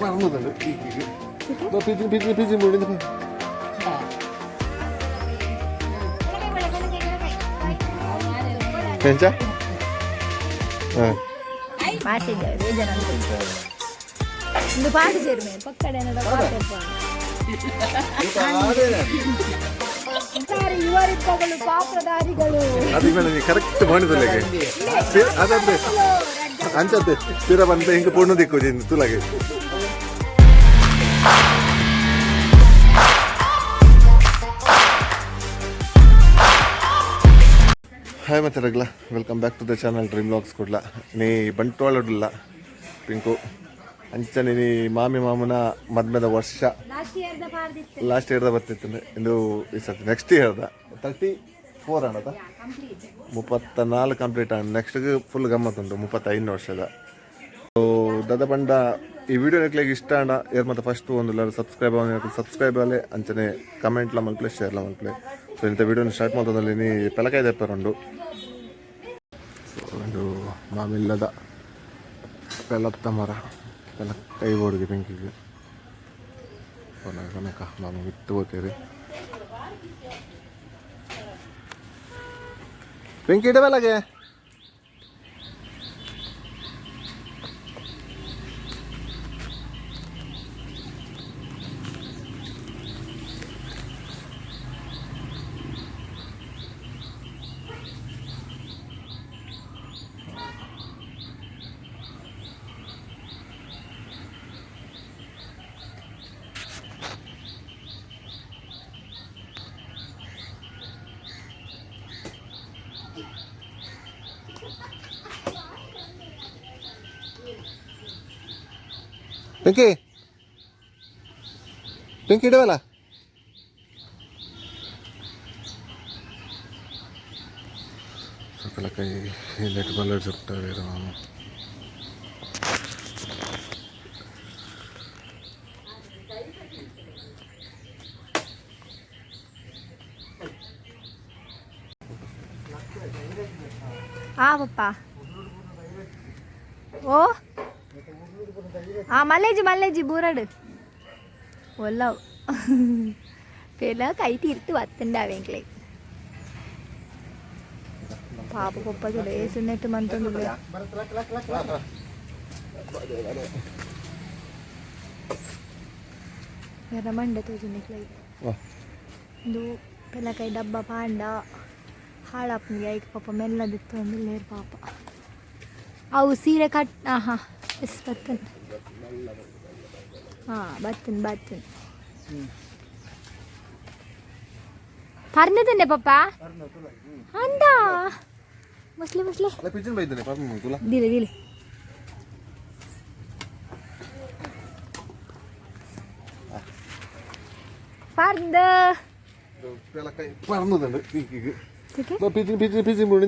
പറഞ്ഞതുണ്ട് PG മുടി penca ಪಾಠ ಇದೆ ಜನ ಒಂದು ಪಾಠ ಸೇರ್ಮೆ ಪಕ್ಕಡೆ ಯುವರಿಪ್ಪಗಳು ಪಾತ್ರಧಾರಿಗಳು ಅದಕ್ಕೆ ಕರೆಕ್ಟ್ ಮಾಡಿದಲ್ಲ ಅದಂತೆ ಅಂಚತ್ತೆ ತೀರ ಬಂದ ಹಿಂಗೆ ಪೂರ್ಣ ದಿಕ್ಕು ತುಲಾಗೆ ಹಾಯ್ ಮತ್ತೆ ರಗ್ಲ welcome back to the channel dream vlogs ಕೊಡ್ಲ ನೀ ಬಂಟ್ವಾಳಲ್ಲ ಪಿಂಕು ಅಂಚನೆ ನೀ ಮಾಮಿ ಮಾಮುನ ಮದ್ಮೆದ ವರ್ಷ ಲಾಸ್ಟ್ ಇಯರ್ದ ಬರ್ತಿತ್ತು ಇಂದು ಈ ಸರ್ತಿ ನೆಕ್ಸ್ಟ್ ಇಯರ್ದ 34 ಅನ್ನದ 34 ಕಂಪ್ಲೀಟ್ ಆಗ ನೆಕ್ಸ್ಟ್ಗೆ ಫುಲ್ ಗಮ್ಮತ್ ಉಂಟು 35 ವರ್ಷದ ದದ ಬಂಡ ಈ ವಿಡಿಯೋ ನಿಕ್ಲಿಗೆ ಇಷ್ಟ ಅಂಡ ಯಾರು ಮತ್ತೆ ಫಸ್ಟ್ ಒಂದು ಸಬ್ಸ್ಕ್ರೈಬ್ ಅಲ್ಲೇ ಅಂಚನೆ ಕಮೆಂಟ್ಲ ಮಲ್ಪ್ಲೆ ಶೇರ್ಲ ಮಲ್ಪ್ಲೆ ಸೊ ಇಂಥ ವಿಡಿಯೋನ ಸ್ಟಾರ್ಟ್ ಮಾಡ್ತದಲ್ಲಿ ನೀ ಪೆಲಕಾಯಿ ದೆಪ್ಪರುಂಡು ಒಂದು ಮಾಮಿಲ್ಲದ ಪೆಲತ್ತ ಮರ ಪೆಲಕಾಯಿ ಓಡಿಗೆ ಬೆಂಕಿಗೆ ಕನಕ ಮಾಮಿ ಬಿಟ್ಟು ಹೋಗ್ತೀರಿ ಬೆಂಕಿ ಇಡಬಲ್ಲಗೆ ಬೆಂಕಿ ಇಡವಲ್ಲ ಪೆಲಕಾಯಿ ಲೆಟ್ ಬಲ್ಲರ್ చెప్తారు మాము పప్పా ఓ మల్లేజీ బూరడు ఒల్లవు పెలకాయి తీర్తి వత్తుండావేంక్లే పాప పప్ప చూడు వేసినట్టు మంతుంది ఎర్రమండ తోచునిక్లే ಇದು ಪೆಲಕಾಯಿ ಡಬ್ಬ ಪಾಂಡ ಹಾಳಪ್ಪನಿಗೆ ಐಕ ಪಾಪ ಮೆಲ್ಲದಿತ್ತು ಅಂದ್ರೆ ಲೇರು ಪಾಪ ಅವು ಸೀರೆ ಕಟ್ ಹಾಂ ಎಷ್ಟು ಬರ್ತನ್ ಹಾಂ ಬರ್ತನ್ പറഞ്ഞതന്നെ പപ്പ എന്താ മുസ്ലിം ദിലെ ദിലെ പറഞ്ഞത് ಪೆಲಕಾಯಿ പറഞ്ഞതുണ്ട് പിജി മുടി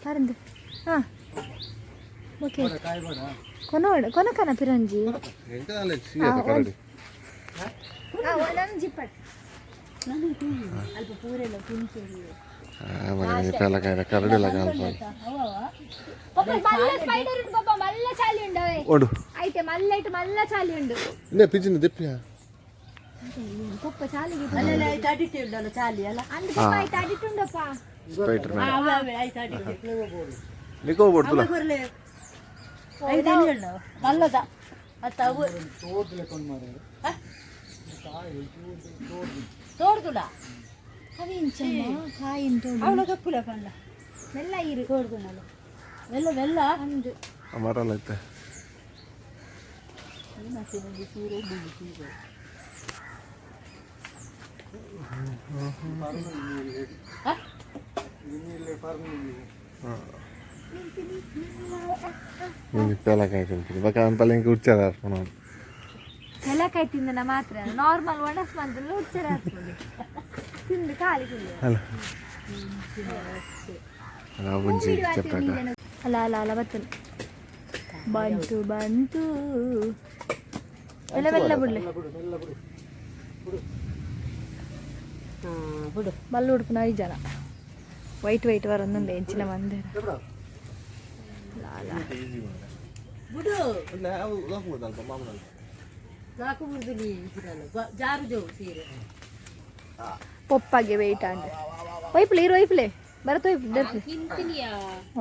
ಪರಂದು ಹಾಂ ಓಕೆ ಕೊನಕನ ಪಿರಂಜಿ ಅಲ್ಪ ಪೂರೆಲ್ಲ ಪೆಲಕಾಯಿ ಕರಡಿಲ್ಲ ಮಲ್ಲ ಚಾಲಿ ಉಂಡವೆ ಐತೆ ಮಲ್ಲ ಚಾಲಿ ಉಂಡು ಪಿಜಿನ ದೆಪ್ಪಿಯಾ ಕುಪ್ಪ ಚಾಲಿಗೆ ಅಲ್ಲ ಚಾಲಿ ಅಲ್ಲ ಅಂದ್ರೆ ಅಡಿಟುಂಡಪ್ಪ ಸ್ಪೈಡರ್ ನಿಕೋ ಬರ್ತಲ್ಲ ನಲ್ಲದ ತೋರ್ದುಲ ಮೆಲ್ಲ ಇರು ತೋರ್ದುನಲ್ಲ ವೆಲ್ಲ ಅಂದು ಮರಲ್ಲ ಐತೆ ಪೆಲಕಾಯಿ ತಿಂತೀನಿ ಬೇಕಾದ್ರೆ ಪಲ್ಯ ಉಚ್ಚಾರ ಪೆಲಕಾಯಿ ತಿಂದನ ಮಾತ್ರ ನಾರ್ಮಲ್ ಒಣಸ್ ಬಂದ್ರೆ ಉಚ್ಚಾರ ತಿಂದು ಖಾಲಿ ಅಲ್ಲ ಅಲ್ಲ ಅಲ್ಲ ಬರ್ತದೆ ಬಂತು ಮೆಲ್ಲ ಬಿಡ್ಲೆ ಮಲ್ಲು ಉಡುಪು 5 ಜನ ವೈಟ್ ವರೊಂದುಂಡೆ ಎಂಚಿನ ಮಂದಿರ ಪಪ್ಪಾಗೆ ವೆಯ್ಟ್ ಅಂಡ್ ವೈಪ್ಲೆ ಇರು ವೈಪ್ಲೆ ಬರತ್ತ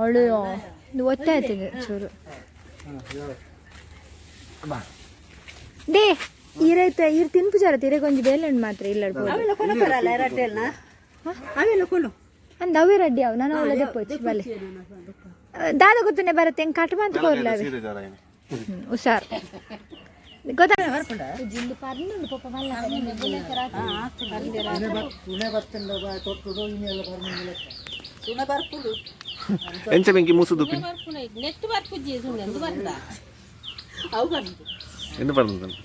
ಒಳ್ಳೆಯೋ ಇದು ಒತ್ತೆ ಆಯ್ತಿದೆ ಚೂರು ಡೇ ಈರೈತೆ ಈರು ತಿನ್ಪುಜಾರ ತೀರೆ ಕೊಂಚ ಬೇಲೆಂಡು ಮಾತ್ರ ಇಲ್ಲ ಅಂದ ಅವೇ ರಡ್ಡಿ ಅವು ನಾನು ಅವಳ ದೆಪ್ಪೋಚಿ ಬಲೆ ದಾದ ಗೊತ್ತನೆ ಬರುತ್ತೆ ಹೆಂಗೆ ಕಟ್ ಬಂತ ಕೋರ್ಲ ಹುಷಾರ್ ಗೊತ್ತಾಗ ಜಿಲ್ಲು ಪರ್ನುಂಡು ಪಪ್ಪ ಮಲ್ಲ ಎಂಚ ಬೆಂಕಿ ಮೂಸುದು ಎಂದು ಬರ್ತದೆ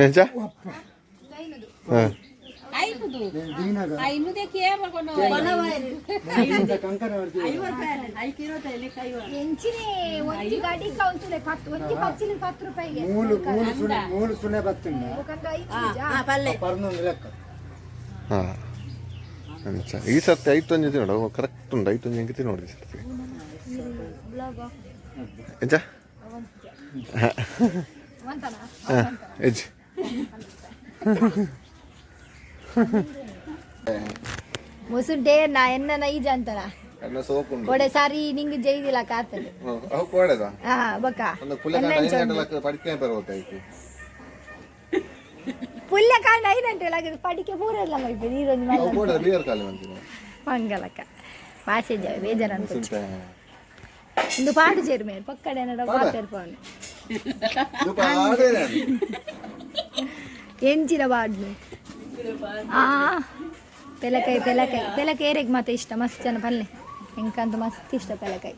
ಎಂಚ ಈ ಸರ್ತಿ 5 ತಂಜಿದೆ ನೋಡು ಕರೆಕ್ಟ್ ಉಂಟು 5 ತಂಜಿ ಹೆಂಗಿತಿ ನೋಡಿ ಸರ್ತಿ ಎಂಚ ಎಜ್ ಮುಸುಂಟೆ ನಾ ಎನ್ನ ಈಜ ಅಂತನ ಕೊಡೆ ಸಾರಿ ನಿಂಗೆ ಜೈದಿಲ್ಲ ಕಾತದೆ ಹಾ ಬಕ್ಕ ಪುಲ್ಯ ಕಾಂಡ ಐದಂಟೆ ಲಾಗಿದ್ದು ಪಡಿಕೆ ಪೂರ ಎಲ್ಲ ಮೈಪೆ ನೀರೊಂದು ಮಂಗಲಕ್ಕ ಭಾಷೆ ಬೇಜಾರ ಅಂತ ಒಂದು ಪಾಡು ಸೇರು ಮೇಲೆ ಪಕ್ಕಡೆ ಪಾಡ್ಪವನು ಎಂಚಿನ ಪಾಡ್ನು ಪೆಲಕಾಯಿ ಏರೆಗೆ ಮಾತ್ರ ಇಷ್ಟ ಮಸ್ತ್ ಜನ ಪಲ್ಲೆ ಎಂಕಂತ ಮಸ್ತ್ ಇಷ್ಟ ಪೆಲಕಾಯಿ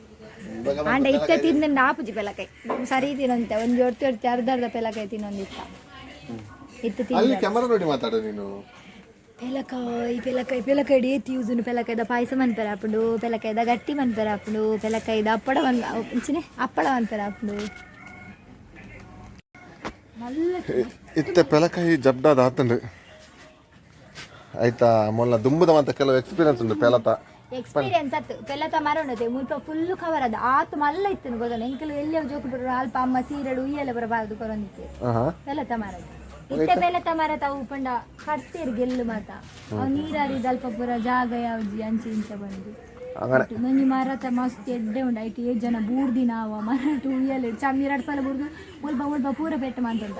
ಆಂಡ ಇತ್ತೆ ತಿಂದ ಆಪುಜಿ ಪೆಲಕಾಯಿ ಸರಿ ತಿನ್ನಂತೆ ಒಂದು ಹೊಡ್ತಿ ಅರ್ಧ ಪೆಲಕಾಯಿ ತಿನ್ನೊಂದಿತ್ತ ಇತ್ತು ಪೆಲಕಾಯಿ ಏತಿ ಯೂಸ್ ಪೆಲಕಾಯ್ದ ಪಾಯಸ ಮನ್ಪೆರ ಹಾಪುಂಡು ಪೆಲಕಾಯ್ದ ಗಟ್ಟಿ ಮನ್ಪೆರ ಹಾಪುಂಡು ಪೆಲಕಾಯ್ದ ಅಪ್ಪಡ ಮನ್ಪೆರ ಹಾಪುಂಡು ಇತ್ತೆ ಪೆಲಕಾಯಿ ಜಬ್ಡಾದ ಆತಂಡು ಆಯ್ತಾ ಮೊನ್ನ ದುಂಬುದ ಅಂತ ಕೆಲವು ಎಕ್ಸ್ಪೀರಿಯನ್ಸ್ ಉಂಟು ಎಕ್ಸ್ಪೀರಿಯನ್ಸ್ ಆತು ಪೆಲತ ಮರೋಣತೆ ಮುಲ್ಪ ಫುಲ್ ಕವರ್ ಅದ ಆತು ಮಲ್ಲ ಇತ್ತು ಗೊತ್ತಾನ ಎಂಕಲು ಎಲ್ಲಿ ಜೋಕು ಬಿಡ್ರು ಅಲ್ಪ ಅಮ್ಮ ಸೀರೆಡು ಉಯ್ಯಲ್ಲ ಬರಬಾರ್ದು ಕೊರೊಂದಿತ್ತೆ ಪೆಲತ ಮರದ ಇತ್ತೆ ಪೆಲತ ಮರತ ಅವು ಪಂಡ ಕಟ್ತೀರು ಗೆಲ್ಲು ಮಾತ ಅವು ನೀರಾರಿದ ಅಲ್ಪ ಪೂರ ಜಾಗ ಯಾವ್ದು ಅಂಚೆ ಇಂಚೆ ಬಂದು ಮಂಜಿ ಮರತ ಮಸ್ತ್ ಎಡ್ಡೆ ಉಂಡು ಐಟಿ 8 ಜನ ಬೂರ್ದಿ ನಾವು ಮರಟ ಉಯ್ಯಲ್ಲ ಚಮ್ಮಿ 2 ಸಲ ಬೂರ್ದು ಮುಲ್ಪ ಪೂರ ಪೆಟ್ಟು ಮಂತಂತ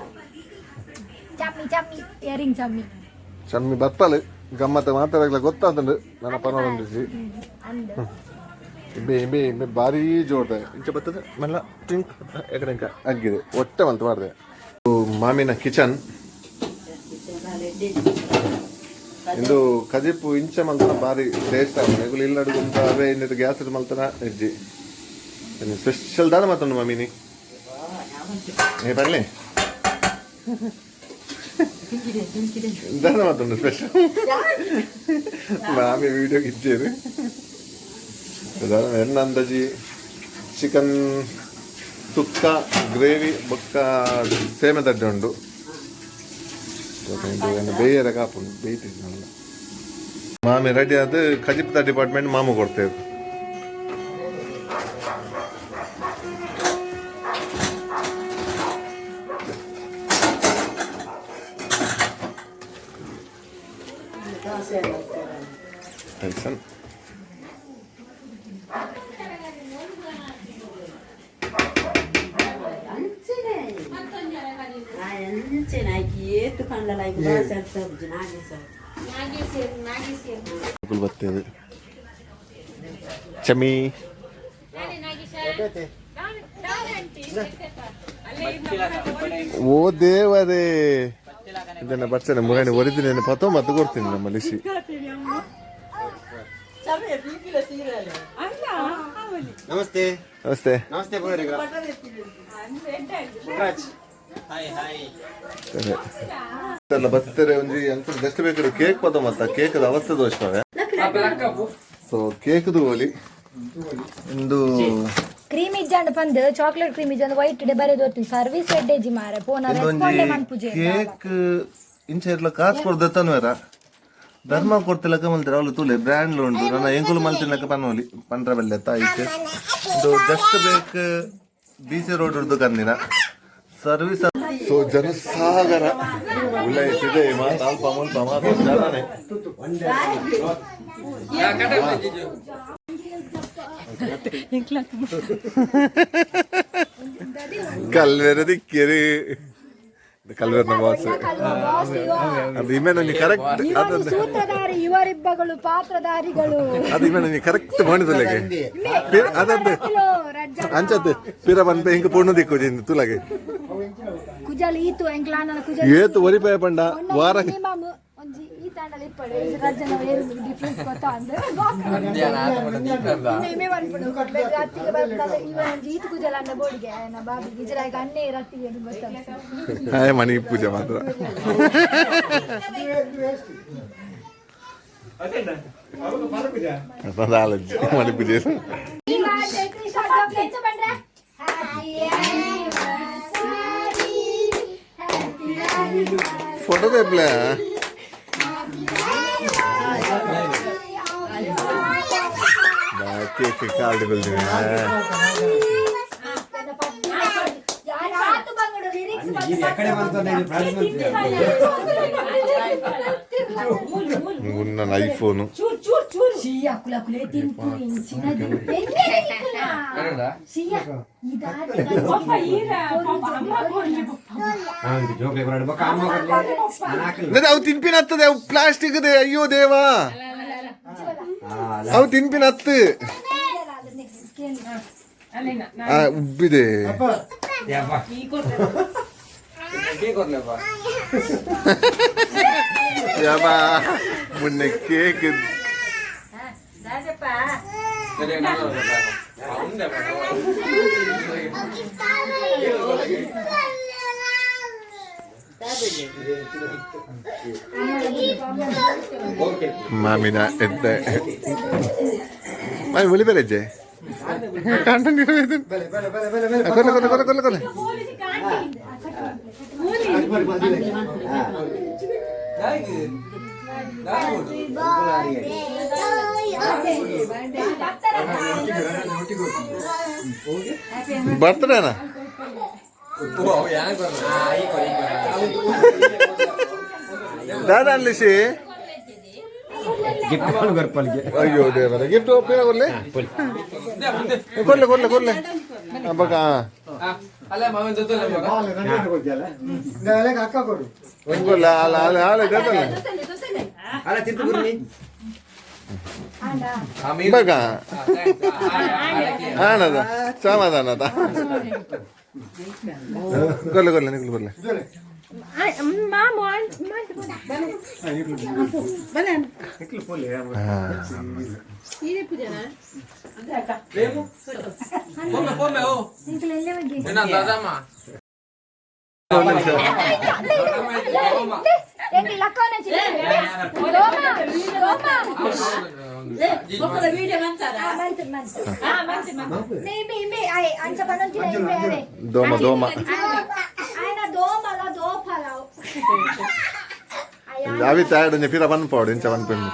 ಚಮ್ಮಿ ಏರಿಂಗ್ ಚಮ್ಮಿ ಬತ್ತಲು ಗಮ್ಮತ್ತ ಮಾತಾಡಲ್ಲ ಗೊತ್ತಾದಂಡು ನನ್ನ ಪನೊಂದಿಸಿ ಭಾರಿ ಜೋರ್ದ ಇಂಚ ಬರ್ತದೆ ಮೆಲ್ಲ ಟಿಂಕ್ ಎಕಡೆಂಕ ಅಗ್ಗಿದೆ ಒಟ್ಟೆ ಮಂತ್ ಮಾಡಿದೆ ಮಾಮಿನ ಕಿಚನ್ ಇಂದು ಕಜಿಪ್ಪು ಇಂಚ ಮಲ್ತನ ಭಾರಿ ಟೇಸ್ಟ್ ಆಗಿದೆ ಇಲ್ಲ ಅಡುಗುಂತ ಅವೇ ಇನ್ನಿದು ಗ್ಯಾಸ್ ಮಲ್ತನ ಇಜ್ಜಿ ಸ್ಪೆಷಲ್ ದಾದ ಮಾತುಂಡು ಮಾಮಿನಿ ಏ ಬರಲಿ ದಾದ ಮಾತುಂಡು ಸ್ಪೆಷಲ್ ಮಾಮಿ ವಿಡಿಯೋಗೆ ಇದ್ದೇನೆ ಎನ್ನ ಅಂದಾಜಿ ಚಿಕನ್ ಸುಕ್ಕ ಗ್ರೇವಿ ಬೊಕ್ಕ ಸೇಮೆ ತಡ್ಡೆ ಉಂಡು ಬೇಯರೆ ಕಾಪುಂಡು ಬೇಯ್ತಿದ್ನಲ್ಲ ಮಾಮಿ ರೆಡಿ ಆದ ಕಜಿಪ್ತ ಡಿಪಾರ್ಟ್ಮೆಂಟ್ ಮಾಮು ಕೊಡ್ತೇವೆ ಟೆನ್ಷನ್ ಬರ್ತೇವೆ ಚಮಿ ಓ ದೇವರೇ ಇದನ್ನ ಬರ್ತಾನೆ ಮುರಾಣಿ ಒರಿಜಿನ ಪತ್ತೋ ಮತ್ತು ಕೊಡ್ತೀನಿ ನಮ್ಮ ಲಿಸಿ ನಮಸ್ತೆ ನಮಸ್ತೆ ನಮಸ್ತೆ ಬರ್ತಾರೆ ಒಂಜಿ ಅಂತ ಜಸ್ಟ್ ಬೇಕಾದ್ರೆ ಕೇಕ್ ಪದ ಮತ್ತ ಕೇಕ್ದ ಅವಸ್ಥೆ ದೋಷವೇ ಸೊ ಕೇಕ್ದು ಓಲಿ ಇಂದು ಕ್ರೀಮ್ ಇಜ್ಜಂಡ್ ಪಂದ್ ಚಾಕ್ಲೇಟ್ ಕ್ರೀಮ್ ಇಜ್ಜಂಡ್ ವೈಟ್ ಡೆ ಬರೆದು ಸರ್ವಿಸ್ ರೆಡ್ಡೇಜಿ ಮಾರೆ ಪೋನ ರೆಸ್ಪಾಂಡೆ ಮನ್ಪುಜೆ ಕೇಕ್ ಇಂಚ ಇರ್ಲ ಕಾಸು ಕೊಡ್ದತ್ತನು ಬೇರ ಧರ್ಮ ಕೊಡ್ತಿಲ್ಲಕ ಮಲ್ತಾರೆ ಅವಳು ತುಲೆ ಬ್ರ್ಯಾಂಡ್ಲು ಉಂಟು ನನ್ನ ಎಂಕುಲು ಮಲ್ತಿಲ್ಲಕ ಪನ್ನೋಲಿ ಪಂಡ್ರ ಬೆಲ್ಲೆ ಆಯ್ತು ಇದು ಜಸ್ಟ್ ಬೇಕು BC ರೋಡ್ ಹಿಡ್ದು ಕಂದಿನ ಸರ್ವಿಸ್ ಸೊ ಜನಸಾಗರ ಉಳ್ಳಾಯ್ತಿದೆ ಮಾತು ಅಲ್ಪ ಮುಲ್ಪ ಮಾತು ಜನನೇ ಕಲ್ವೆರ ದಿಕ್ಕೇರಿ ಕಲ್ವೆರ್ನ ಬಾಸ್ ಅದು ಇಮೇಲೆ ನೀ ಕರೆಕ್ಟ್ ಸೂತ್ರಧಾರಿ ಇವರಿಬ್ಬಗಳು ಪಾತ್ರಧಾರಿಗಳು ಅದು ಇಮೇಲೆ ನೀ ಕರೆಕ್ಟ್ ಮಾಡಿದಲ್ಲಗೆ ಅದದ್ದು ಅಂಚತ್ತು ಪಿರ ಬಂದ ಹಿಂಗ ಪೂರ್ಣ ದಿಕ್ಕು ತುಲಗೆ ಕುಜಲ್ ಈತು ಎಂಕ್ಲಾನಲ ಕುಜಲ್ ಏತು ಒರಿಪಾಯ ಪಂಡ ವಾರ ಒಂಜಿ ಈ ತಾಂಡಲ ಇಪ್ಪಡೆ ರಜ್ಜನ ವೇರು ಡಿಫರೆನ್ಸ್ ಗೊತ್ತಾ ಅಂದ್ರೆ ಇಮೆ ಬಂದ್ಬಿಡು ರಾತ್ರಿಗೆ ಬರ್ತಾನೆ ಇವ ಒಂಜಿ ಈತು ಕುಜಲ್ ಅನ್ನ ಬೋಡಿಗೆ ನಾ ಬಾಬಿ ಗಿಜರಾಗ ಅನ್ನೇ ರಾತ್ರಿಗೆ ಏನು ಗೊತ್ತಾ ಹಾಯ್ ಮನಿ ಪೂಜೆ ಮಾತ್ರ ಮನಿ ಪೂಜೆ ಫೋಟೋ ತೆಪ್ಲ ಕೇಕ್ ಕಾರ್ಡ್ ಬೆಳ್ದಿನಿ ನನ್ನ ಐಫೋನು ಅವು ತಿನ್ಪಿನ ಹತ್ತದೆ ಅವು ಪ್ಲಾಸ್ಟಿಕ್ ಇದೆ ಅಯ್ಯೋ ದೇವಾ ಅವು ತಿನ್ಪಿನ ಹತ್ತು ಉಬ್ಬಿದೆ ಯಾಬಾ ಮೊನ್ನೆ ಕೇಕ್ ಮಾಮಿನ ಎದ್ದ ಮಾಮಿ ಮುಳಿ ಬೆಲೆಜ್ಜೆ ಕೊಲ್ಲ ಕೊಲ್ಲ ಕೊಲ್ಲ ಕೊಲ್ಲ ಕೊಲ್ಲ ಬರ್ತಡೇನಾ ದಾದಾ ಅನ್ಲಿಸಿ ಅಯ್ಯೋ ದೇವರ ಗಿಫ್ಟ್ ಒಪ್ಪಿನ ಕೊಡ್ಲೆ ಕೊಡ್ಲೆ ಕೊಡ್ಲೆ ಕೊಡ್ಲೆ ಹಬ್ಬಕ್ಕ ಬಗ ಆನದ ಸಮಾಧಾನದ ಕೊಲ್ಲೆ ಕೊಲ್ಲೆ ನಿಕ್ಲು ಕೊಲ್ಲೆ ದೋಮ ದೋಮ ಅವಿ ತಾಯಡು ನೆಪಿರ ಬನ್ ಪಾಡು ಎಂಚ ಬನ್ ಪೆಣ್ಣು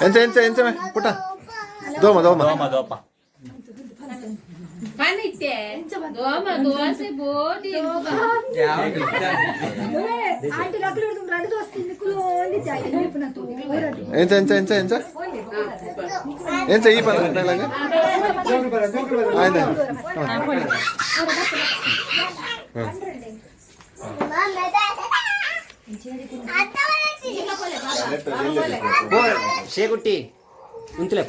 ಎಂಚ ಎಂಚ ಎಂಚ ಪುಟ ದೋಮ ದೋಮ ದೋಮ ಎಂಚ ಎಂಚ ಎಂಚ ಎಂಚ ಎಂಚ ಈ ಪನ ಆಯ್ತು ಶೇಗುಟ್ಟಿ ಉಂತಲೆ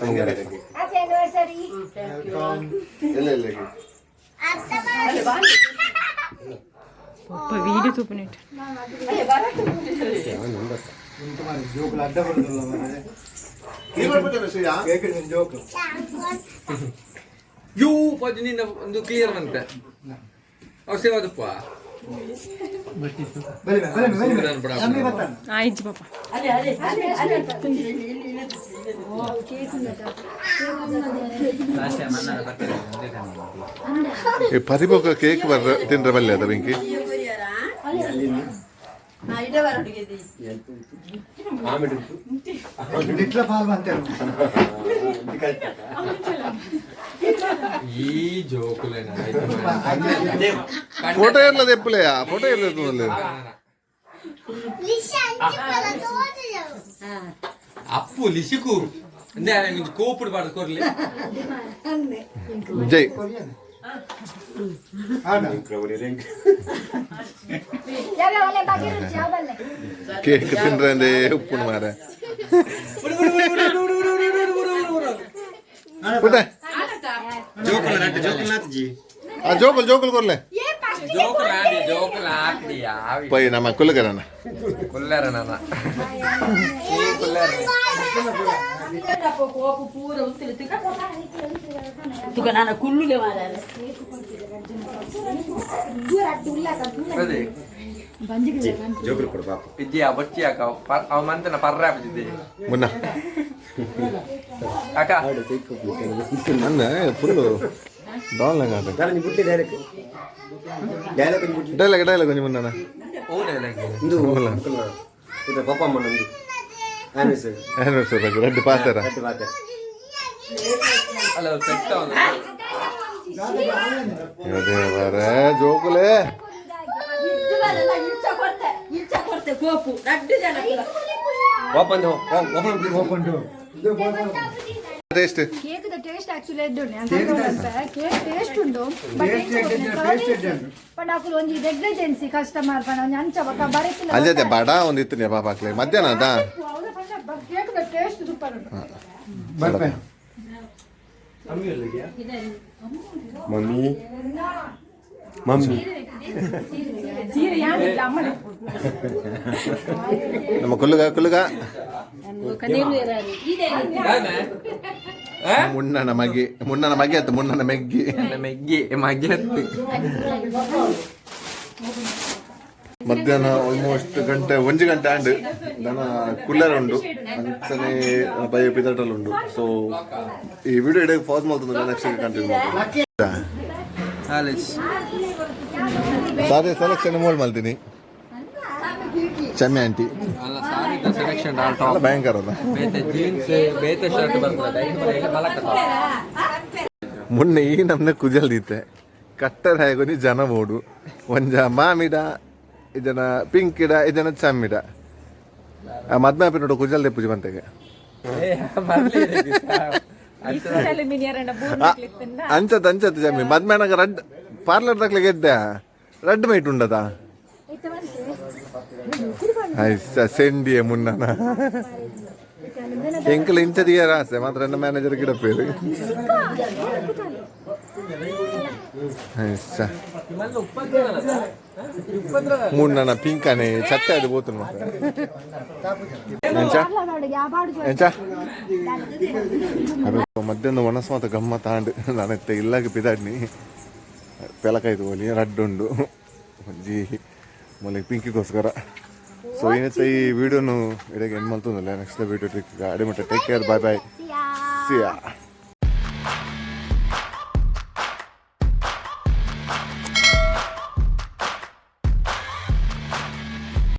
വീഡിയോ തൂപ്പനിട്ട് ಯು ಪದಿನಿಂದ ಒಂದು ಕ್ಲಿಯರ್ ಅಂತ ಅವಶ್ಯವಾದಪ್ಪ ಆಯ್ತು ಪಾಪ ಪರಿಪೋಕ ಕೇಕ್ ಬರ್ರ ತಿಂದ್ರ ಬಲ್ಲೆ ಅದ ಬೆಂಕಿ ఈ జోకులేనా ఫోటో ఎట్లా తెప్పులేయా ఫోటో ఎట్లా లేదు అప్పు లిసికు అంటే కోపుడు పడుకోర్లే జై కేక్ తినరండి ఉప్పును మారే జోకులు జోకులు కొరలే పోయి ನಮ್ಮ ಕುಲ್ಲಗರನ ಮುನ್ನ ಫುಲ್ ಡೈಲಾಗ್ ಡೈಲಾಗ್ ಕೊಂಚ ಮುನ್ನ ரெண்டு பாத்தரா வர ஜோக்குலே taste cake the taste actually ಎದ್ದುಂಡೆ ಕೇಕ್ ಟೇಸ್ಟ್ ಉಂಟು ಬಟ್ ಅಕುಲು ಒಂಜಿ ನೆಗ್ಲಿಜೆನ್ಸಿ ಕಸ್ಟಮರ್ ಪಣ ಒಂಜಿ ಅಂಚ ಬಕ ಬರಕಿಲ್ಲ ಅಜತೆ ಬಡ ಒಂದಿತ್ತು ಪಾಪಾಕ್ಲೆ ಮಧ್ಯಾಹ್ನ ಅದ ಕೇಕ್ ದ ಟೇಸ್ಟ್ ಸೂಪರ್ ಉಂಟು ಮಮ್ಮಿ ಮಮ್ಮಿ ನಮ್ಮ ಕುಲ್ಲುಗ ಕುಲ್ಲುಗ ಮುನ್ನನ ಮಗೆ ಮುನ್ನನ ಮಗೆ ಅತ್ತು ಮುನ್ನನ ಮೆಗ್ಗಿ ಮೆಗ್ಗೆ ಅತ್ತು ಮಧ್ಯಾಹ್ನ ಆಲ್ಮೋಸ್ಟ್ ಗಂಟೆ ಒಂಜಿ ಗಂಟೆ ಆಂಡ್ ದನ ಕುಲ್ಲರ್ ಉಂಡು ಅಂಚನೆ ಬೈ ಪಿದಟಲ್ ಉಂಡು ಸೊ ಈ ವಿಡಿಯೋ ಇಡೀ ಪಾಸ್ ಮಾಡ್ತದೆ ನೆಕ್ಸ್ಟ್ ಕಂಟಿನ್ಯೂ ಮಾಡ್ತೀನಿ ಸಾರಿ ಸೆಲೆಕ್ಷನ್ ಮೋಲ್ ಮಾಡ್ತೀನಿ ಚಮ್ಮೆ ಆಂಟಿ ಸೆಲೆಕ್ಷನ್ ಭಯಂಕರ ಅದ ಜೀನ್ಸ್ ಬೇತೆ ಶರ್ಟ್ ಬರ್ತದೆ ಮೊನ್ನೆ ಈ ನಮ್ನೆ ಕುಜಲ್ದಿತ್ತೆ ಕಟ್ಟರ್ ಹೇಗೊನಿ ಜನ ಓಡು ಒಂಜ ಮಾಮಿಡ ಇದನ ಪಿಂಕ್ ಇಡ ಇದನ ಚಮ್ಮಿಡ ಮದ್ಮೆ ನೋಡು ಕುಜಲ್ ದೆಪ್ಪುಜಿ ಬಂತೆಗೆ ಅಂಚತ್ ಅಂಚತ್ ಚಮ್ಮಿ ಮದ್ಮೆನಾಗ ರಡ್ ಪಾರ್ಲರ್ ದಾಗ್ಲೆ ಗೆದ್ದೆ ರೆಡ್ ಮೈಟ್ ಉಂಡದ ಸೆಂಡಿಯ ಮುನ್ನನ ಎಂಕಲ್ ಇಂಚದಿಯ ರಾಸೆ ಮಾತ್ರ ನನ್ನ ಮ್ಯಾನೇಜರ್ ಗಿಡ ಪೇರು ಮುನ್ನನ ಪಿಂಕನೆ ಚಟ್ಟೆ ಅದು ಬೋತು ಮಧ್ಯಾಹ್ನ ವನಸ್ಮಾತ ಗಮ್ಮತ್ ಆಂಡ್ ನಾನೆತ್ತ ಇಲ್ಲಾಗ ಪಿದಾಡ್ನಿ ಪೆಲಕಾಯ್ದು ಹೋಲಿ ರಡ್ಡುಂಡು ಒಂಜಿ ಮೊದಲಿಗೆ ಪಿಂಕಿಗೋಸ್ಕರ ಸೊ ಏನೈತೆ ಈ ವಿಡಿಯೋನು ಇಡಗೆ ಏನು ಮಾಡ್ತಂದಲ್ಲ ನೆಕ್ಸ್ಟ್ ವಿಡಿಯೋ ಅಡಿಮಟ್ಟ ಟೇಕ್ ಕೇರ್ ಬಾಯ್ ಬಾಯ್ ಸಿಯಾ